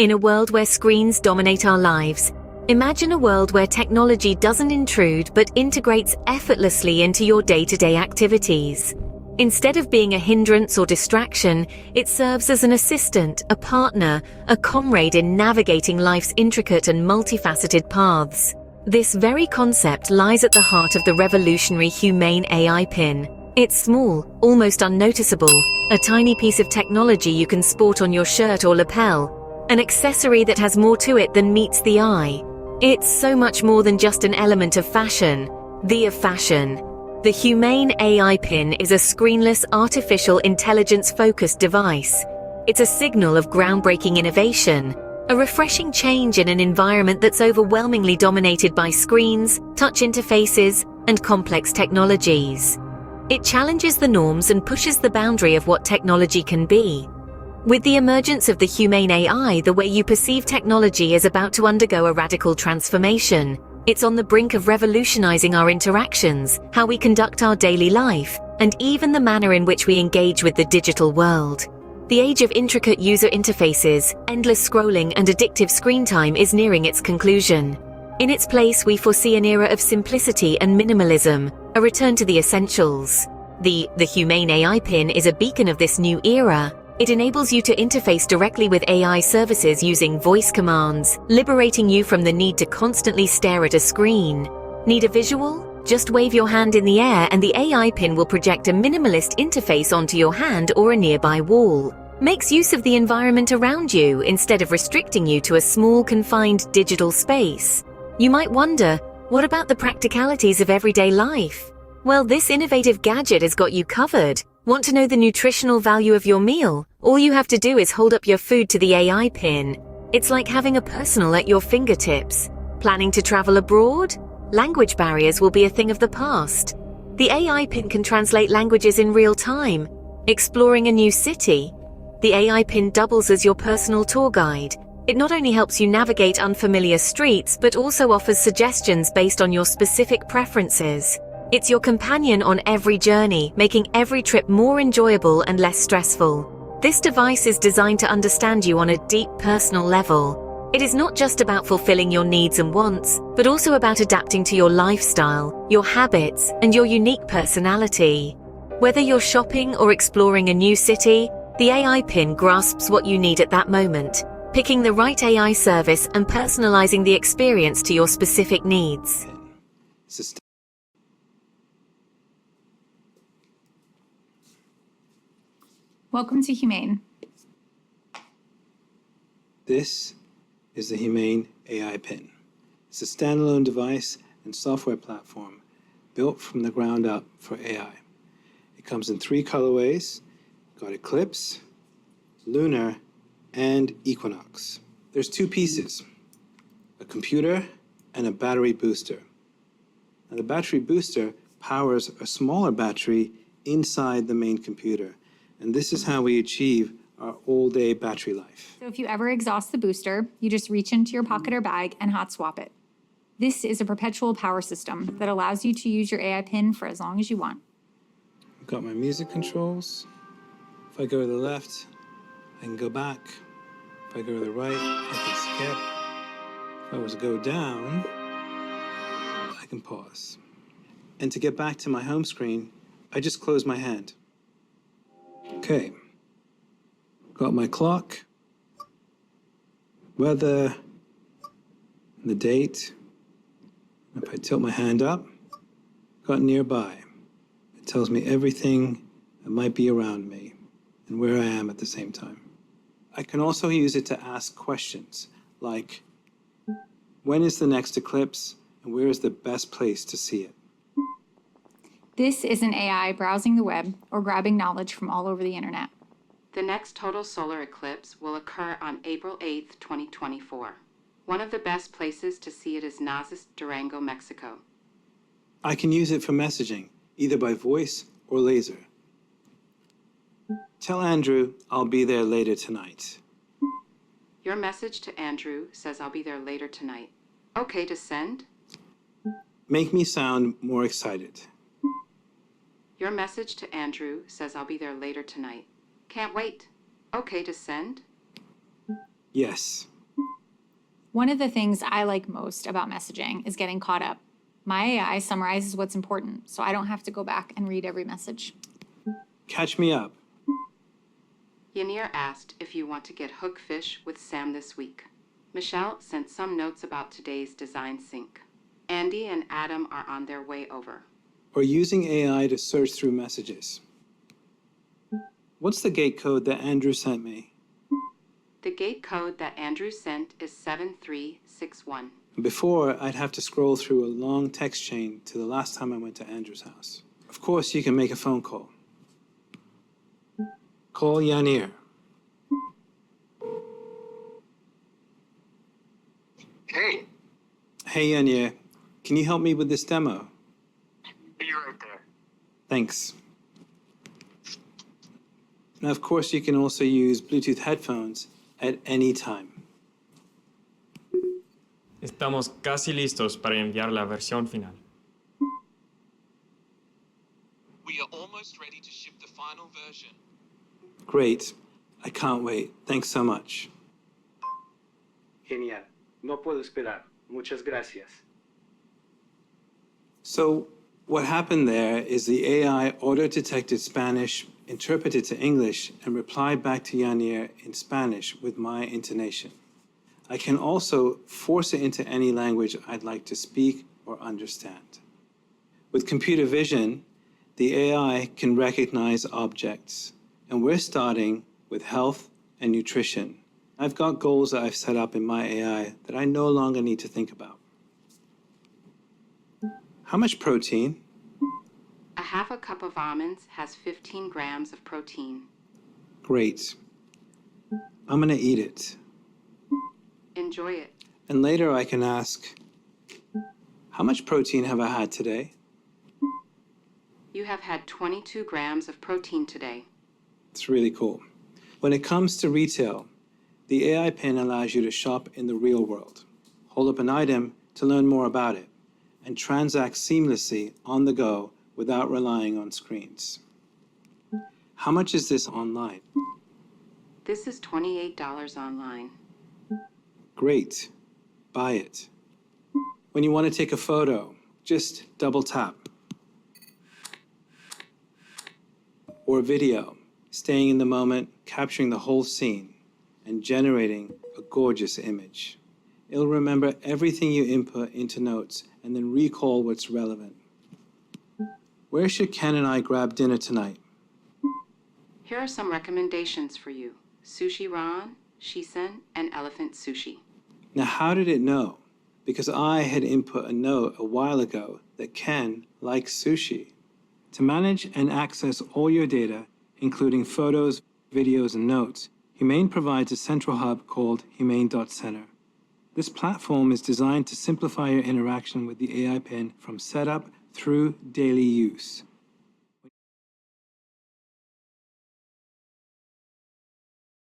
In a world where screens dominate our lives, imagine a world where technology doesn't intrude but integrates effortlessly into your day-to-day activities. Instead of being a hindrance or distraction, it serves as an assistant, a partner, a comrade in navigating life's intricate and multifaceted paths. This very concept lies at the heart of the revolutionary Humane AI Pin. It's small, almost unnoticeable, a tiny piece of technology you can sport on your shirt or lapel, an accessory that has more to it than meets the eye. It's so much more than just an element of fashion. The Humane AI Pin is a screenless, artificial intelligence-focused device. It's a signal of groundbreaking innovation, a refreshing change in an environment that's overwhelmingly dominated by screens, touch interfaces, and complex technologies. It challenges the norms and pushes the boundary of what technology can be. With the emergence of the Humane AI, the way you perceive technology is about to undergo a radical transformation. It's on the brink of revolutionizing our interactions, how we conduct our daily life, and even the manner in which we engage with the digital world. The age of intricate user interfaces, endless scrolling, and addictive screen time is nearing its conclusion. In its place, we foresee an era of simplicity and minimalism, a return to the essentials. The Humane AI Pin is a beacon of this new era. It enables you to interface directly with AI services using voice commands, liberating you from the need to constantly stare at a screen. Need a visual? Just wave your hand in the air and the AI Pin will project a minimalist interface onto your hand or a nearby wall. Makes use of the environment around you instead of restricting you to a small, confined digital space. You might wonder, what about the practicalities of everyday life? Well, this innovative gadget has got you covered. Want to know the nutritional value of your meal? All you have to do is hold up your food to the AI Pin. It's like having a personal at your fingertips. Planning to travel abroad? Language barriers will be a thing of the past. The AI Pin can translate languages in real time. Exploring a new city? The AI Pin doubles as your personal tour guide. It not only helps you navigate unfamiliar streets, but also offers suggestions based on your specific preferences. It's your companion on every journey, making every trip more enjoyable and less stressful. This device is designed to understand you on a deep personal level. It is not just about fulfilling your needs and wants, but also about adapting to your lifestyle, your habits, and your unique personality. Whether you're shopping or exploring a new city, the AI Pin grasps what you need at that moment, picking the right AI service and personalizing the experience to your specific needs. Welcome to Humane. This is the Humane AI Pin. It's a standalone device and software platform built from the ground up for AI. It comes in 3 colorways, got Eclipse, Lunar, and Equinox. There's 2 pieces, a computer and a battery booster. Now, the battery booster powers a smaller battery inside the main computer. And this is how we achieve our all-day battery life. So if you ever exhaust the booster, you just reach into your pocket or bag and hot swap it. This is a perpetual power system that allows you to use your AI Pin for as long as you want. I've got my music controls. If I go to the left, I can go back. If I go to the right, I can skip. If I was to go down, I can pause. And to get back to my home screen, I just close my hand. Okay, got my clock, weather, the date. If I tilt my hand up, got nearby. It tells me everything that might be around me and where I am at the same time. I can also use it to ask questions like, when is the next eclipse and where is the best place to see it? This is an AI browsing the web or grabbing knowledge from all over the internet. The next total solar eclipse will occur on April 8th, 2024. One of the best places to see it is Nazas, Durango, Mexico. I can use it for messaging, either by voice or laser. Tell Andrew I'll be there later tonight. Your message to Andrew says I'll be there later tonight. Okay to send? Make me sound more excited. Your message to Andrew says I'll be there later tonight. Can't wait. Okay to send? Yes. One of the things I like most about messaging is getting caught up. My AI summarizes what's important, so I don't have to go back and read every message. Catch me up. Yanir asked if you want to get hookfish with Sam this week. Michelle sent some notes about today's design sync. Andy and Adam are on their way over. Or using AI to search through messages. What's the gate code that Andrew sent me? The gate code that Andrew sent is 7361. Before, I'd have to scroll through a long text chain to the last time I went to Andrew's house. Of course, you can make a phone call. Call Yanir. Hey, Hey, Yanir. Can you help me with this demo? be right there. Thanks. Now, of course, you can also use Bluetooth headphones at any time. Estamos casi listos para enviar la versión final. We are almost ready to ship the final version. Great. I can't wait. Thanks so much. Genial. No puedo esperar. Muchas gracias. So, what happened there is the AI auto-detected Spanish, interpreted to English, and replied back to Yanir in Spanish with my intonation. I can also force it into any language I'd like to speak or understand. With computer vision, the AI can recognize objects, and we're starting with health and nutrition. I've got goals that I've set up in my AI that I no longer need to think about. How much protein? A half a cup of almonds has 15 grams of protein. Great. I'm gonna eat it. Enjoy it. And later I can ask, how much protein have I had today? You have had 22 grams of protein today. It's really cool. When it comes to retail, the AI Pin allows you to shop in the real world, hold up an item to learn more about it, and transact seamlessly on the go without relying on screens. How much is this online? This is $28 online. Great. Buy it. When you want to take a photo, just double tap. Or video, staying in the moment, capturing the whole scene, and generating a gorgeous image. It'll remember everything you input into notes and then recall what's relevant. Where should Ken and I grab dinner tonight? Here are some recommendations for you. Sushi Ron, Shisen, and Elephant Sushi. Now, how did it know? Because I had input a note a while ago that Ken likes sushi. To manage and access all your data, including photos, videos, and notes, Humane provides a central hub called humane.center. This platform is designed to simplify your interaction with the AI Pin from setup through daily use.